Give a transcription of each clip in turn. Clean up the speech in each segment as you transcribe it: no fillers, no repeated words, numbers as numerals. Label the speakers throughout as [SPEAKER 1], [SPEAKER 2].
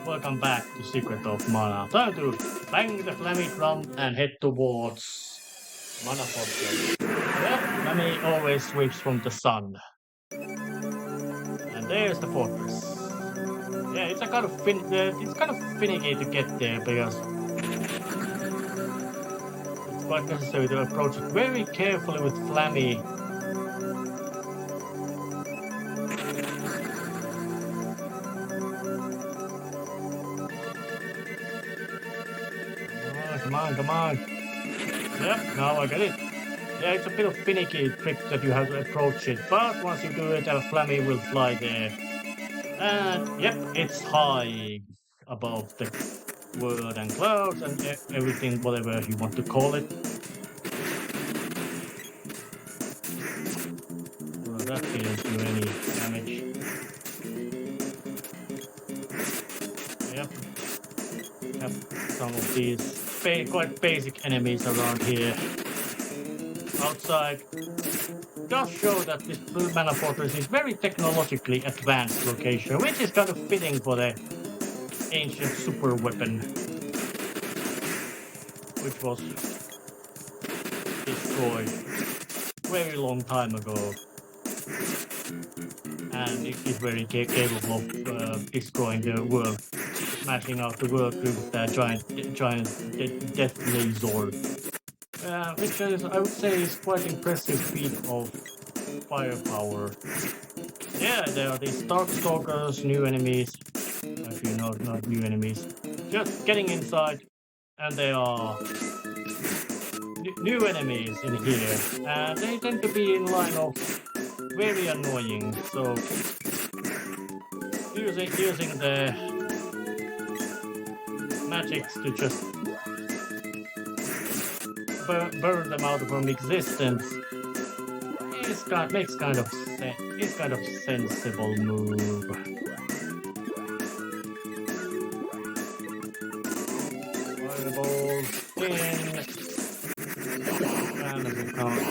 [SPEAKER 1] Welcome back to Secret of Mana. Time to bang the flammy drum and head towards Mana Fortress. Yep, Flammy always sweeps from the sun. And there's the fortress. Yeah, it's kind of finicky to get there because it's quite necessary to approach it very carefully with Flammy. Come on. Yep, now I get it. Yeah, it's a bit of finicky trick that you have to approach it, but once you do it, a Flammy will fly there. And yep, it's high above the world and clouds and everything, whatever you want to call it. Well, that didn't do any damage. Yep, some of these quite basic enemies around here. Outside does show that this Blue Mana Fortress is very technologically advanced location, which is kind of fitting for the ancient super weapon, which was destroyed very long time ago, and it is very capable of destroying the world, smashing out the world with that giant death laser. Which is, I would say, is quite impressive feat of firepower. Yeah, there are these Darkstalkers, new enemies. Actually, not new enemies. Just getting inside, and there are new enemies in here, and they tend to be in line of very annoying. So using the magics to just burn them out from existence makes kind of sensible move. Fireballs in, and as it comes.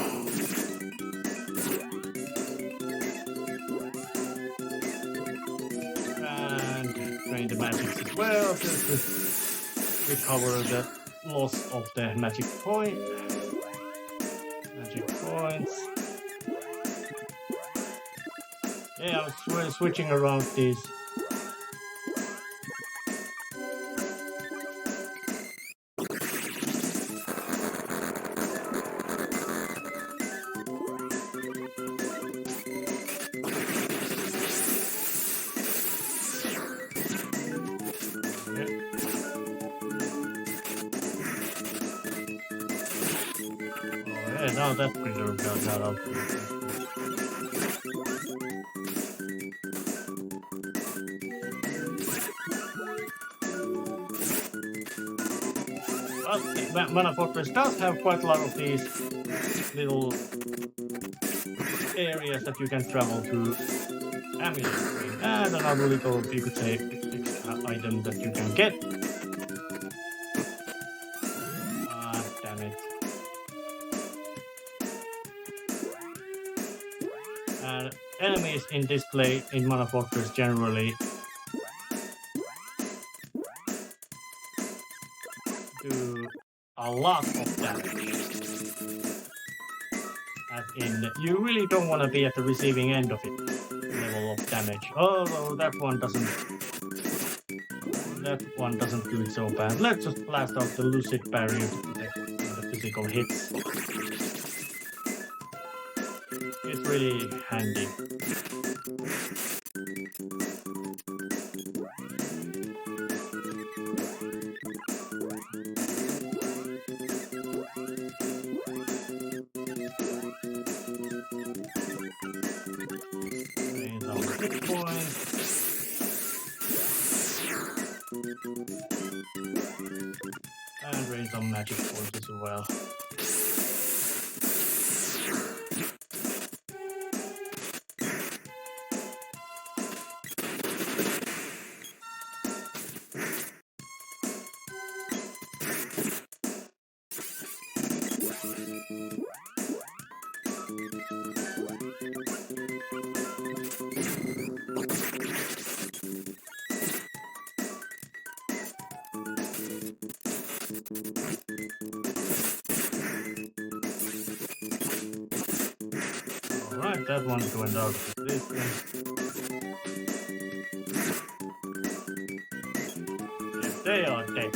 [SPEAKER 1] And drain the magics as well, just to recover the loss of the magic points. Yeah, I was switching around these. Now that preserve got out. But Mana Fortress does have quite a lot of these little areas that you can travel to. Amulet, and another little, you could say, item that you can get. Damn it. And enemies in this play in Mana Fortress generally do a lot of damage. As in, you really don't want to be at the receiving end of it level of damage. Although that one doesn't do it so bad. Let's just blast out the Lucid Barrier to protect the physical hits. It's really handy. Raise our hit points. And raise some magic points as well. that one went out of existence. Yes, they are dead.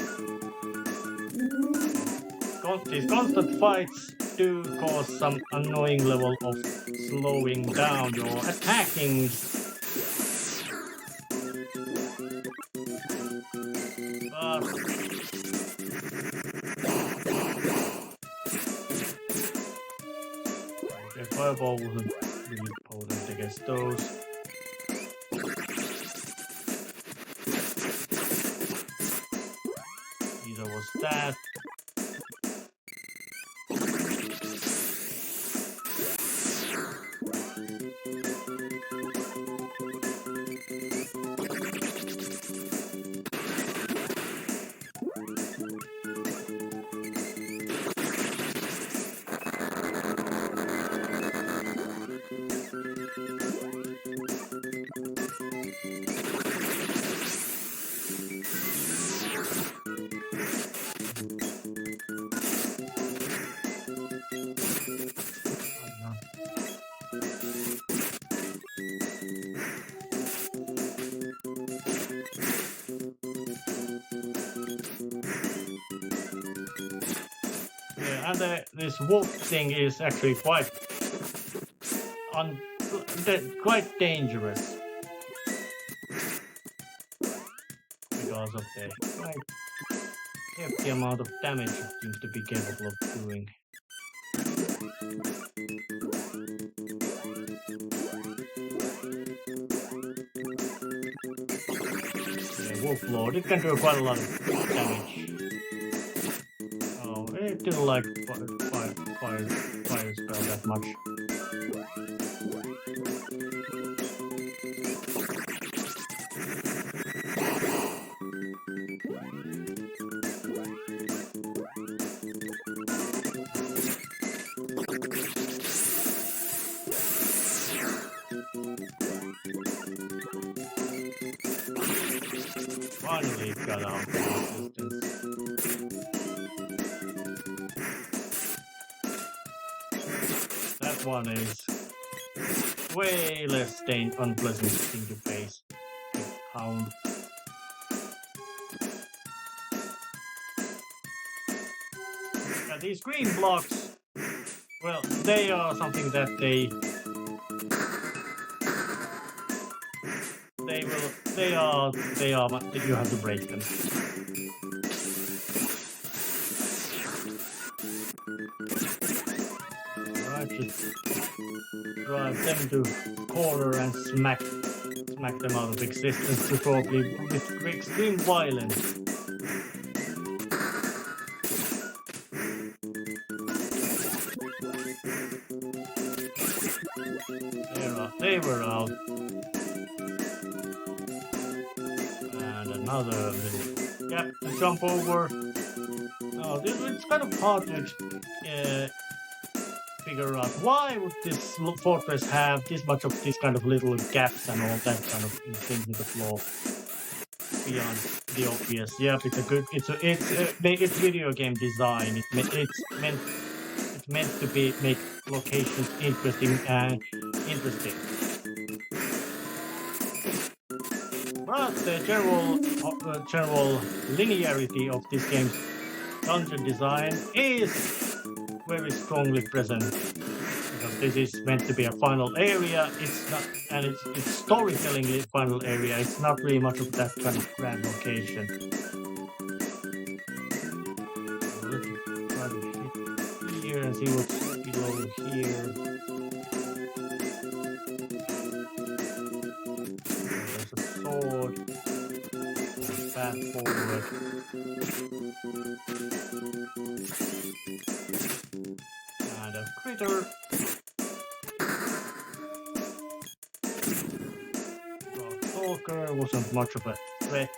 [SPEAKER 1] These constant fights do cause some annoying level of slowing down your attacking. But okay, fireball wasn't really potent against those. Neither was that. And this wolf thing is actually quite dangerous because of the quite hefty amount of damage it seems to be capable of doing. Yeah, wolf lord, it can do quite a lot of damage. It didn't like fire spell that much. Finally it got out of resistance. That one is way less unpleasant thing to face. Hound. And these green blocks, well, they are something that you have to break them. Alright, just drive them to corner and smack them out of existence, preferably with extreme violence. They were out. And another little gap to jump over. Now, it's kind of hard to figure out why would this fortress have this much of this kind of little gaps and all that kind of things in the floor beyond the obvious. Yeah, it's video game design. It's meant to make locations interesting. But the general linearity of this game's dungeon design is very strongly present, because this is meant to be a final area. It's not, and it's storytelling final area. It's not really much of that kind of grand location. So let's try to hit here and see what's below here. There's a sword. There's a path forward. And a critter. Stalker wasn't much of a threat.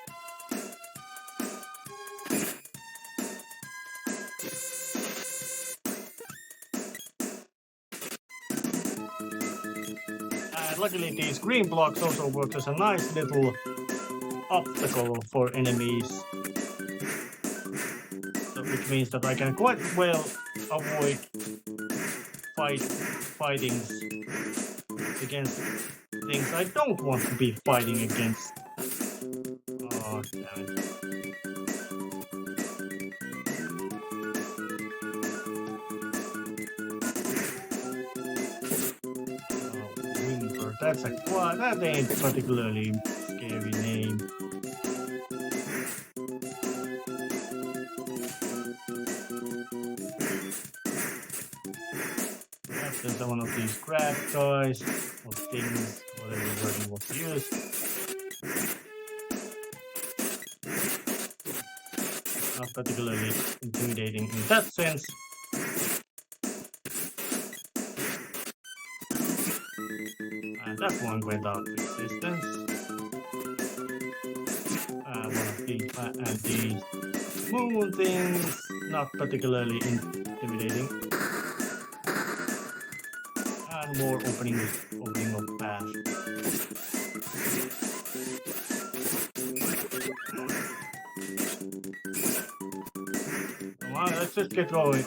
[SPEAKER 1] And luckily these green blocks also work as a nice little obstacle for enemies. So, which means that I can quite well avoid fightings against things I don't want to be fighting against. Oh, damn it. That's that ain't particularly scary name. There's one of these crab guys or things, whatever word you want to use. Not particularly intimidating in that sense. And that one went out of existence. One of these and these moon things, not particularly intimidating. And more opening of path. Come on, let's just get going.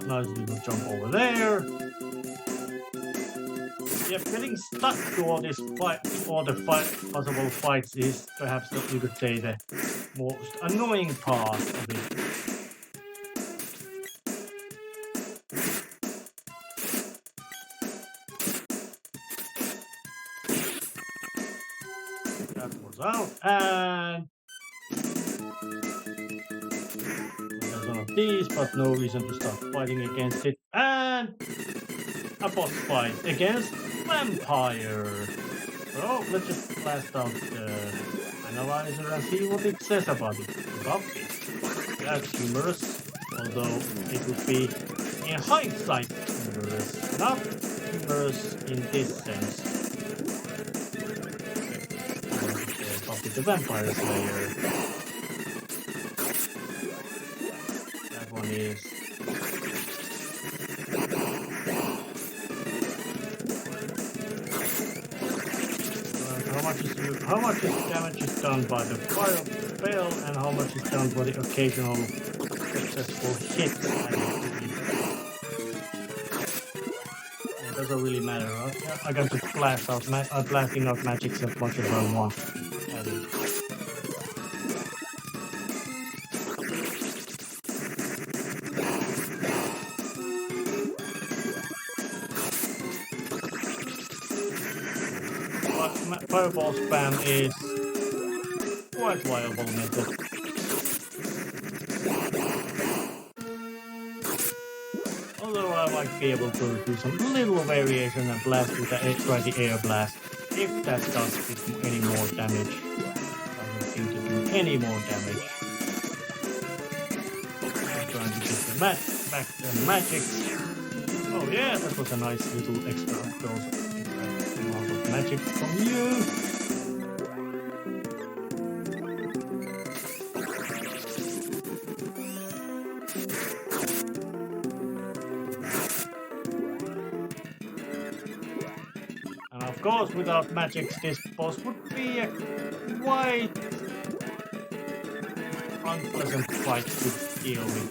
[SPEAKER 1] Nice little jump over there. Yeah, getting stuck to all the possible fights is perhaps what you could say the most annoying part of it. That was out, and there's one of these, but no reason to start fighting against it. And a boss fight against vampire. So let's just blast out the analyzer and see what it says about it. That's humorous, although it would be in hindsight humorous, not humorous in this sense. Buffy the Vampire Slayer. That one is. How much damage is done by the fire spell, and how much is done by the occasional successful hits? It doesn't really matter. I can just blast out. I'm blasting out magics as much as I want. Fireball spam is quite viable method. Although I might be able to do some little variation and blast with the air blast, if that does any more damage. I don't seem to do any more damage. I'm trying to get the back the magics. Oh yeah, that was a nice little extra dose. Magic from you. And of course, without magics, this boss would be a quite unpleasant fight to deal with.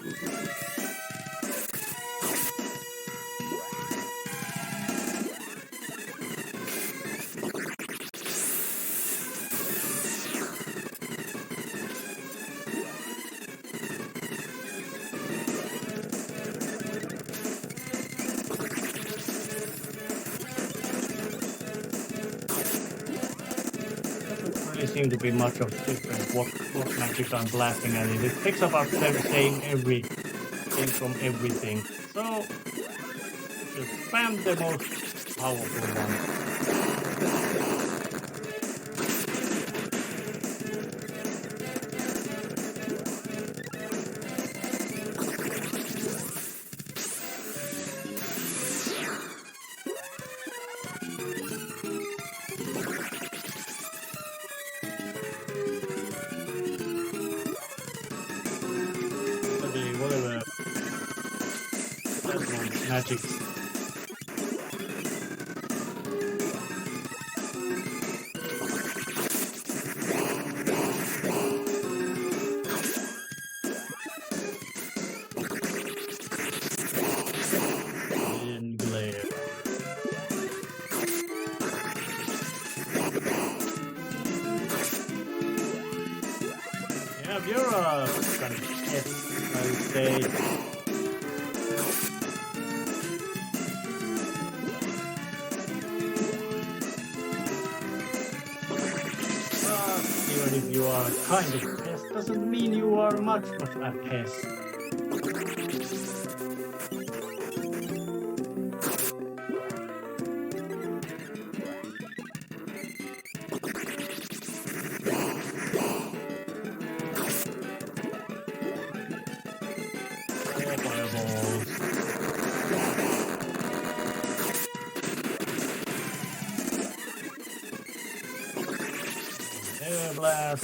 [SPEAKER 1] Seem to be much of different what magic I'm blasting at it. It picks up saying everything from everything. So just spam the most powerful one. Magic. You're a kind of pest, I would say. Even if you are kind of pest, doesn't mean you are much of a pest. Air blast.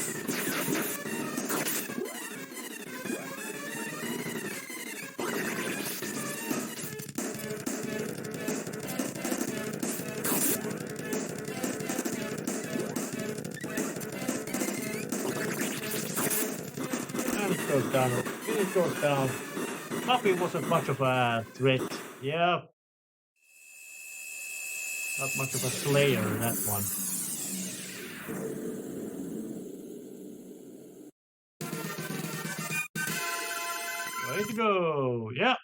[SPEAKER 1] And it goes down. It goes down. Puppy wasn't much of a threat. Yeah. Not much of a slayer, that one. Way to go! Yeah!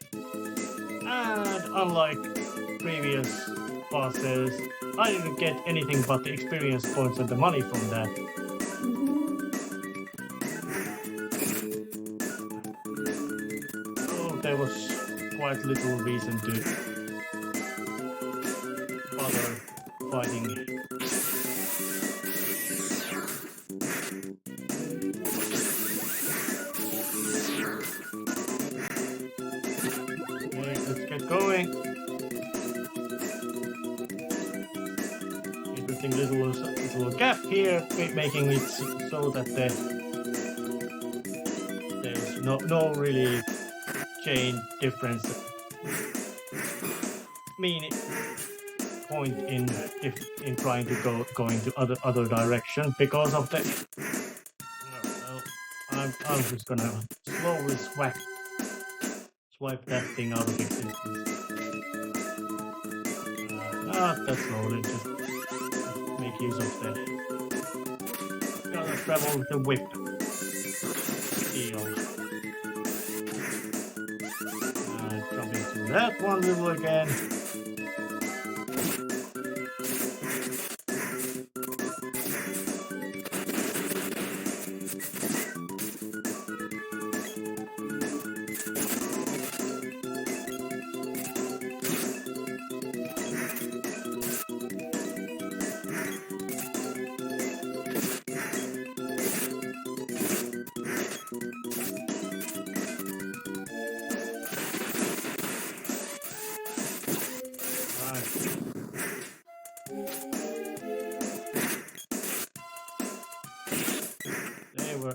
[SPEAKER 1] And unlike previous bosses, I didn't get anything but the experience points and the money from that. So there was quite little reason to bother fighting. Okay, let's get going. Interesting little gap here, making it so that there's no really chain difference. Meaning point in trying to go into other direction because of the. Well, I'm just gonna slowly swipe that thing out of existence. Not that slowly, just make use of that. Gotta travel with the whip. Deal. Jump into that one level again.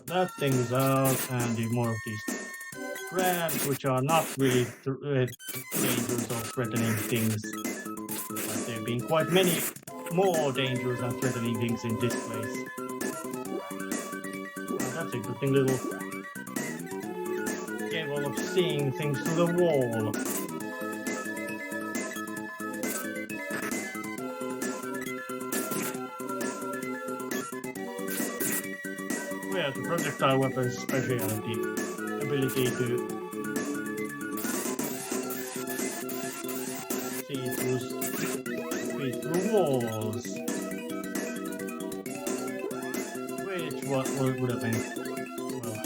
[SPEAKER 1] That thing is out, and the more of these crabs, which are not really dangerous or threatening things. But there have been quite many more dangerous and threatening things in this place. Oh, that's a good thing, little cable of seeing things through the wall. Yeah, the projectile weapon's specialty, ability to see through walls, which would have been well.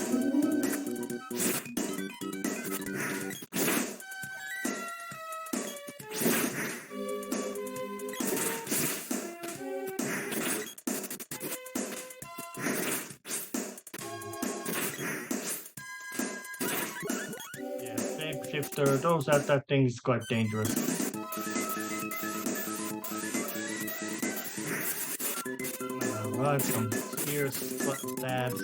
[SPEAKER 1] Shifter, that thing is quite dangerous. Alright, some spears, stabs.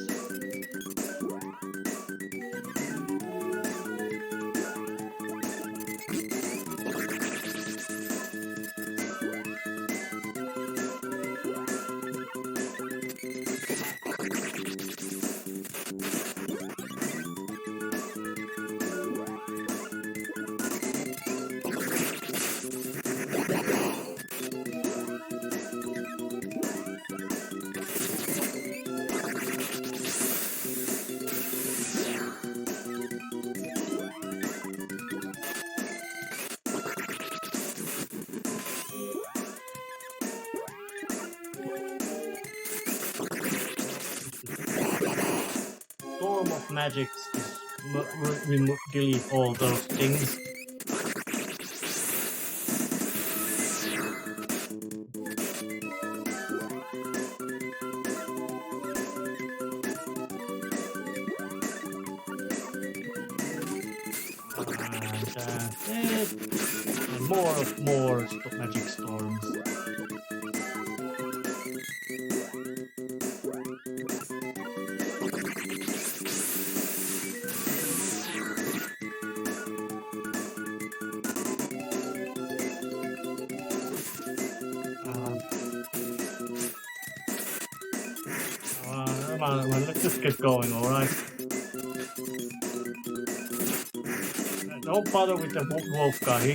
[SPEAKER 1] magic is delete all those things. And more magic storms. Come on, let's just get going, alright? Don't bother with the wolf guy. He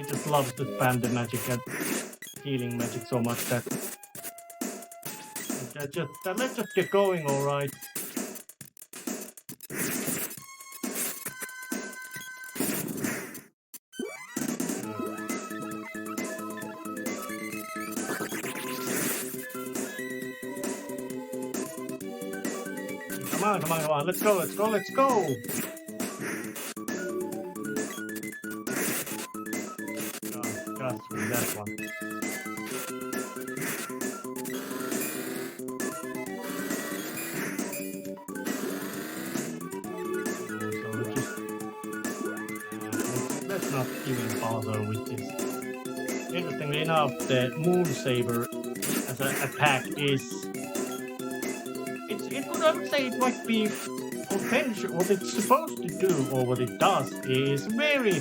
[SPEAKER 1] just loves to spam the magic and healing magic so much that let's just get going, alright? Come on, let's go! Just through that one. So let's not even bother with this. Interestingly enough, the Moon Saber as an attack is... I would say it might be potential. What it's supposed to do, or what it does, is very...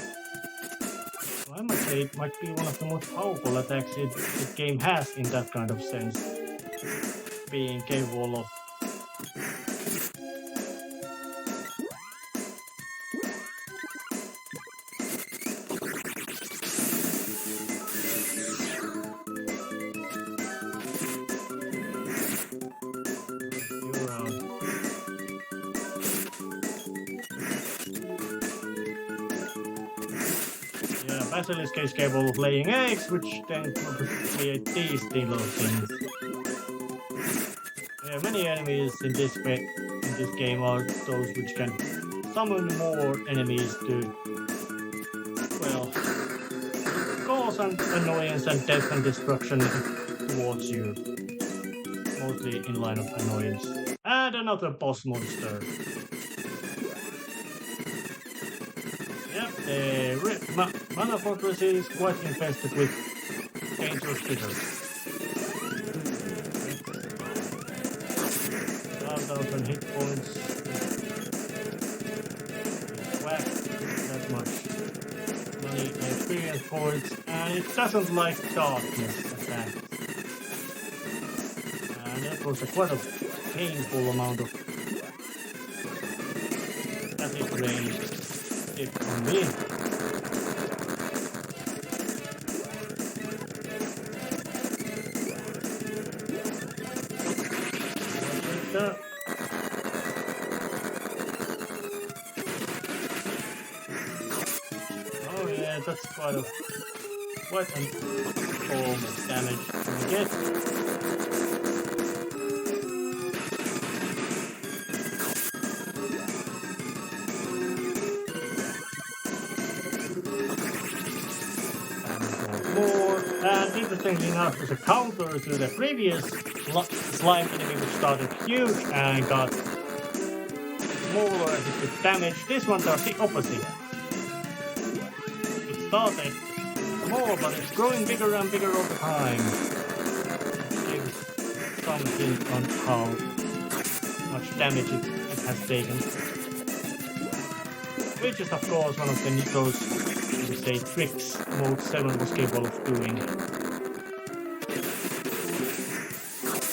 [SPEAKER 1] I might say it might be one of the most powerful attacks the game has in that kind of sense. Being capable of... Basilisk is capable of laying eggs, which then create these little things. Many enemies in this game are those which can summon more enemies to, well, cause an annoyance and death and destruction towards you. Mostly in line of annoyance. And another boss monster. Mana Fortress is quite infested with dangerous critters. 1,000 hit points. Whack that much money and experience points, and it doesn't like darkness attacks. And that was quite a painful amount of static range for me. Oh yeah, that's quite an form of damage to get. And interestingly enough, as a counter to the previous slime enemy which started huge and got smaller as it did damage, this one does the opposite. It started small, but it's growing bigger and bigger all the time. It gives some hint on how much damage it has taken. Which is of course one of those tricks Mode 7 was capable of doing.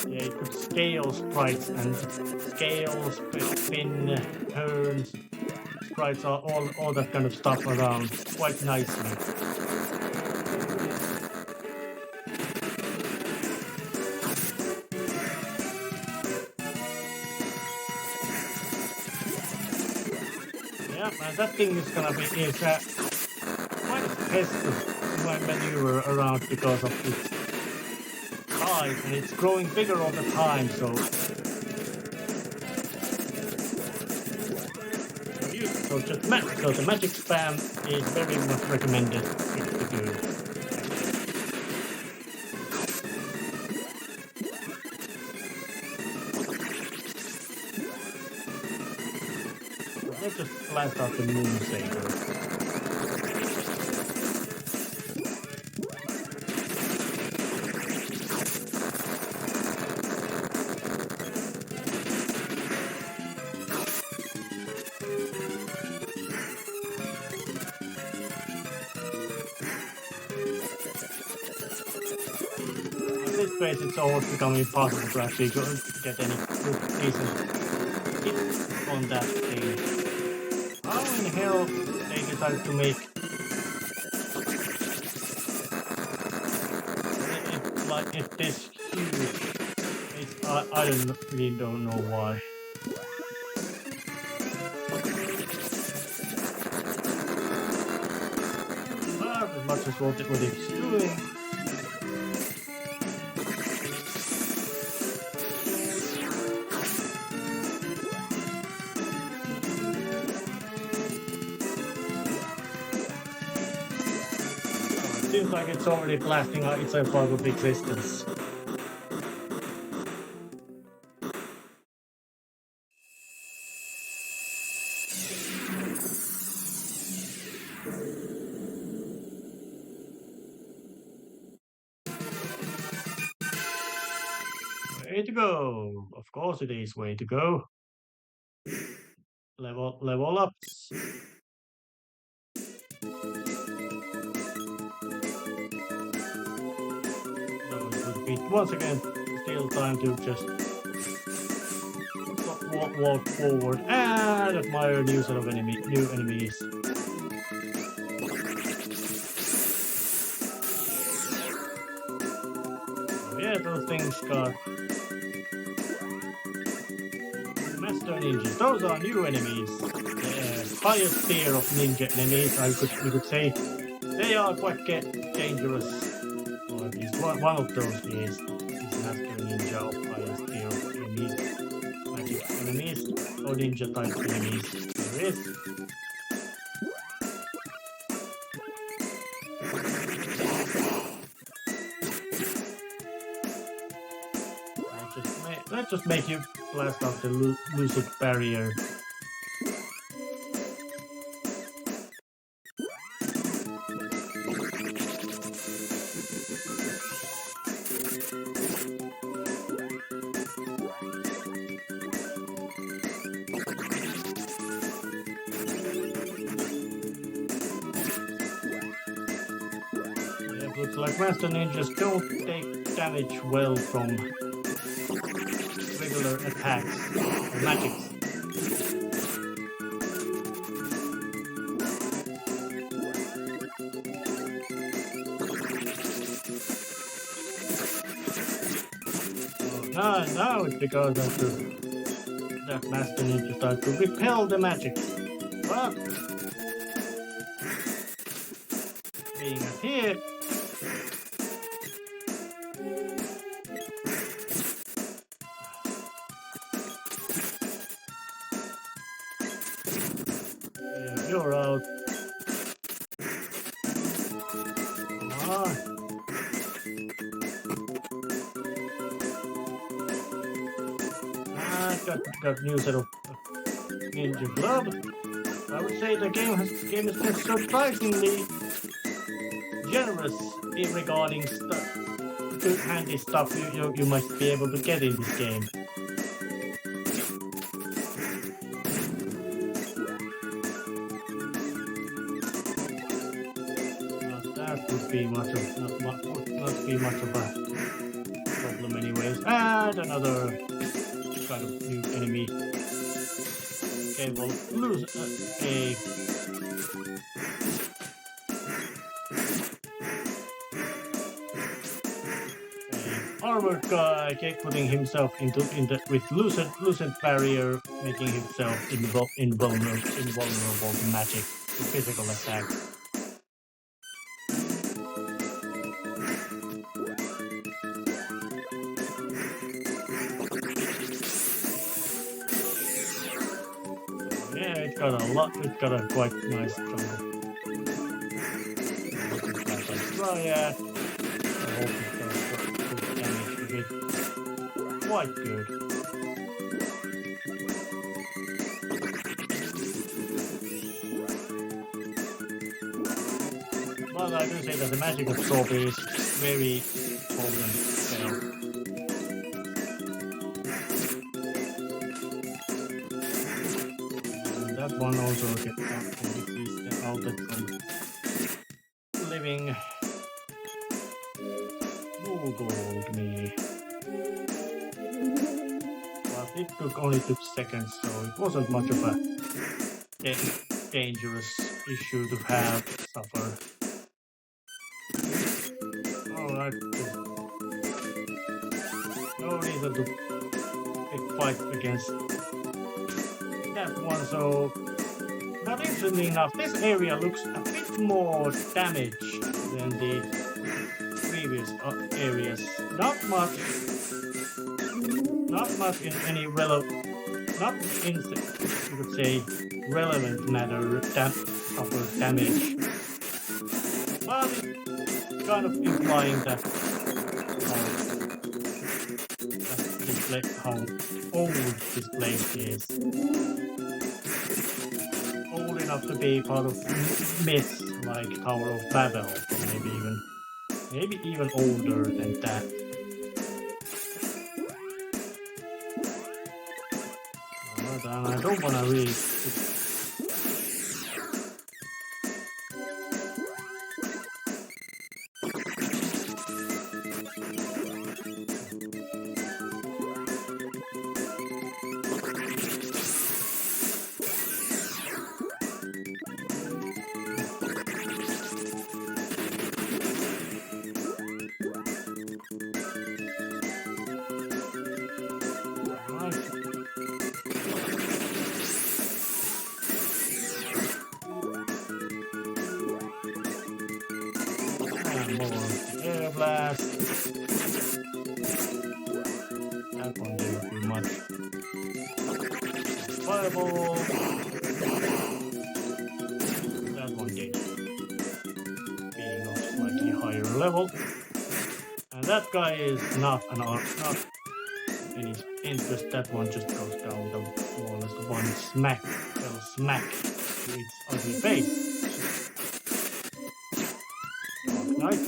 [SPEAKER 1] Yeah, it could scale sprites and spin, turns, sprites, all that kind of stuff around quite nicely. Yeah, and that thing is gonna be quite a test to maneuver around because of its size, and it's growing bigger all the time, so So so the magic spam is very much recommended to do. So let's just blast out the moon saber. It's almost becoming impossible to actually get any good, decent hits on that thing. How in hell they decided to make it like it this huge? I really don't know why. But as much as what it's doing. Seems like it's already blasting out itself out of existence. Way to go! Of course it is way to go. Level ups. Once again, still time to just walk forward and admire new set of new enemies. Oh yeah, those things got Master Ninjas. Those are new enemies. The highest tier of ninja enemies, you could say. They are quite dangerous. Or at least one of those is Master Ninja of highest tier of enemies. Magic enemies or ninja type enemies. There is. Let's just make you blast out the lucid barrier. Looks like Master Ninjas don't take damage well from regular attacks or magics. So now it's because of that Master Ninja started to repel the magic. But being up here, you're out. Come on. Got new set of ninja blood. I would say the game has been surprisingly generous in regarding good handy stuff you might be able to get in this game. That would be not be much of a problem anyways. And another kind of new enemy. Okay, well, lose a armored guy putting himself with lucent barrier, making himself invulnerable to magic, to physical attacks. Yeah, it got a lot. It got a quite nice chunk of triad. I hope it does good damage to it. Quite good. But I do say that the magic absorb is very potent spell. And that one also gets the outlet from living. Googled me. But it only took seconds, so it wasn't much of a dangerous issue to suffer. Alright. No reason to fight against that one, so not interestingly enough, this area looks a bit more damaged than the previous areas. Not much in any not in, you could say, relevant matter suffers damage. But it's kind of implying that how old this place is. Old enough to be part of myths like Tower of Babel, maybe even older than that. But I don't want to read. Air blast. That one didn't do much. Fireball. That one did. Being of slightly higher level. And that guy is not any interest. That one just goes down the more or less one smack to its ugly face. Nice.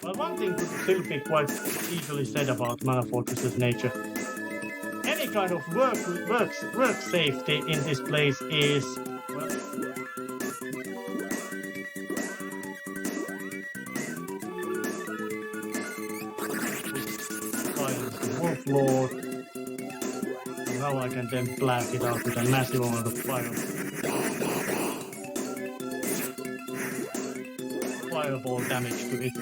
[SPEAKER 1] But one thing could still be quite easily said about Mana Fortress's nature. Any kind of work safety in this place is, well, Wolf Lord. And now I can then blast it out with a massive amount of fireball damage to it.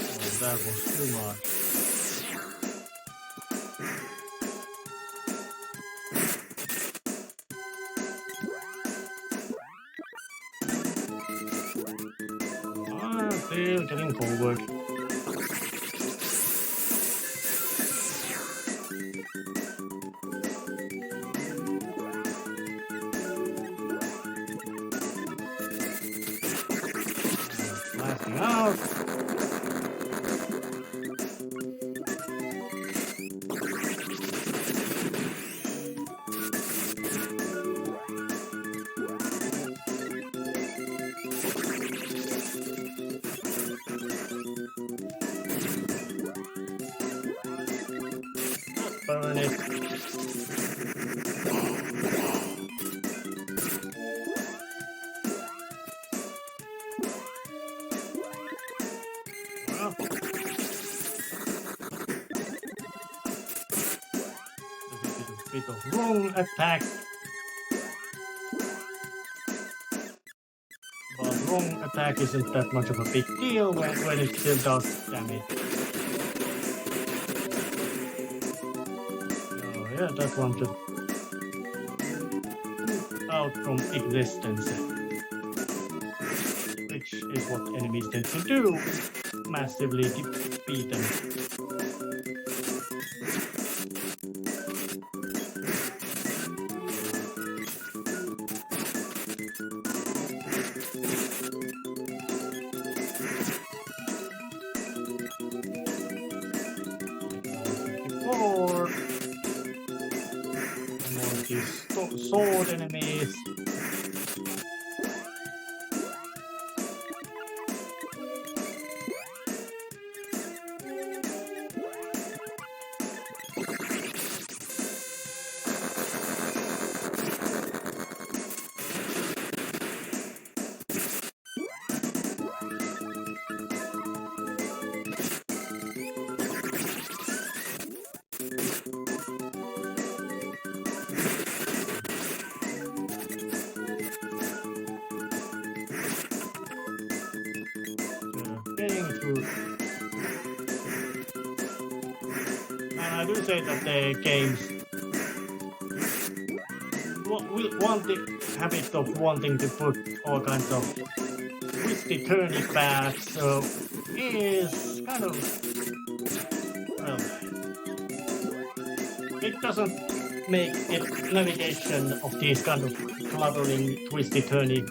[SPEAKER 1] Oh, that was too much. Still getting forward. Blasting out. Burn it. Well, this is a bit of wrong attack. But wrong attack isn't that much of a big deal when it still does damage. yeah, that one just out from existence, which is what enemies tend to do, massively defeat them. More of these sword enemies. Getting through. And I do say that the games want the habit of wanting to put all kinds of twisty turny paths, so is kind of, well, it doesn't make it navigation of these kind of cluttering twisty turny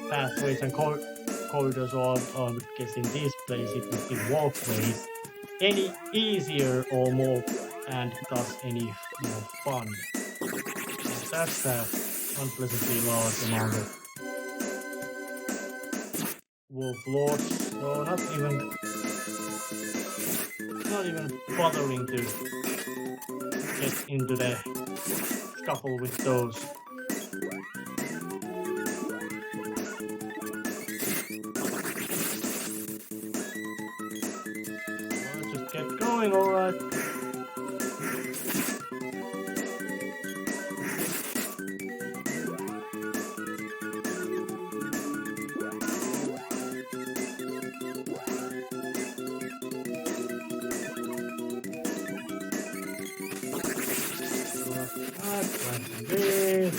[SPEAKER 1] pathways and corridors, or I guess in this place it would be walkways, any easier or more, and thus any more fun. And that's an unpleasantly large amount of wolf lords, so not even bothering to get into the scuffle with those. Just get going, alright. Like this.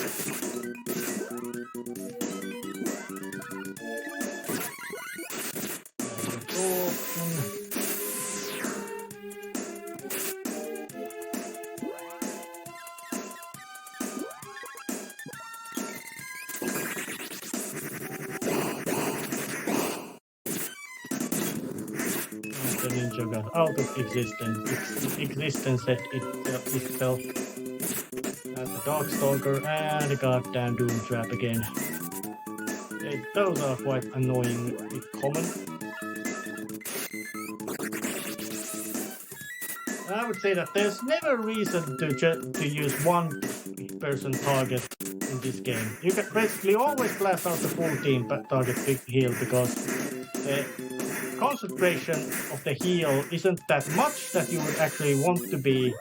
[SPEAKER 1] The ninja got out of existence itself. As a Darkstalker and a goddamn Doom Trap again. Those are quite annoyingly common. I would say that there's never reason to use one person target in this game. You can basically always blast out the full team target heal, because the concentration of the heal isn't that much that you would actually want to be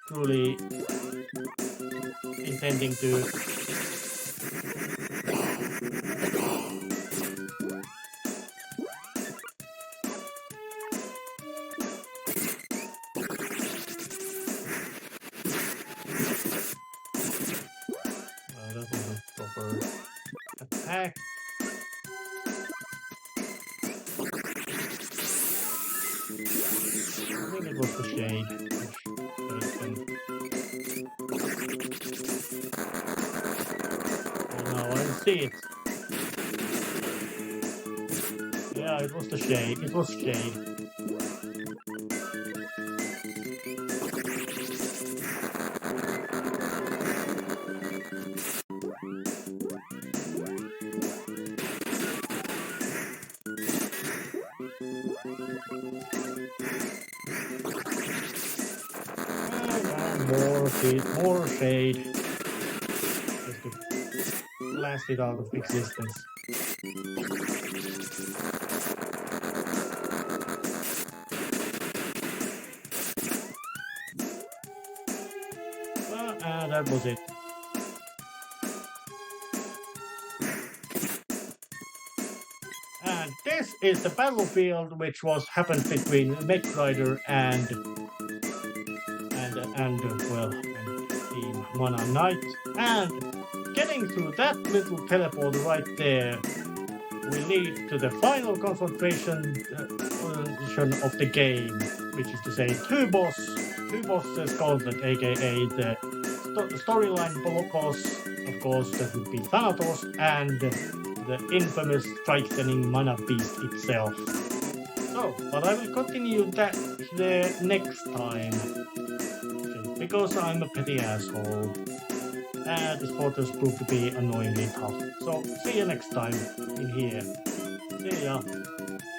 [SPEAKER 1] truly intending to that was a proper attack. I think it was the shade. Oh, I see it. Yeah, it was the shade. It was shade. More shade. Just to blast it out of existence. And that was it. And this is the battlefield which happened between Mech Rider and Team Mana Knight, and getting through that little teleport right there will lead to the final confrontation of the game, which is to say two bosses gauntlet, aka the storyline boss, of course, that would be Thanatos, and the infamous strike-sending mana beast itself. So, but I will continue that the next time, because I'm a petty asshole. This portals proved to be annoyingly tough. So, see you next time in here. See ya.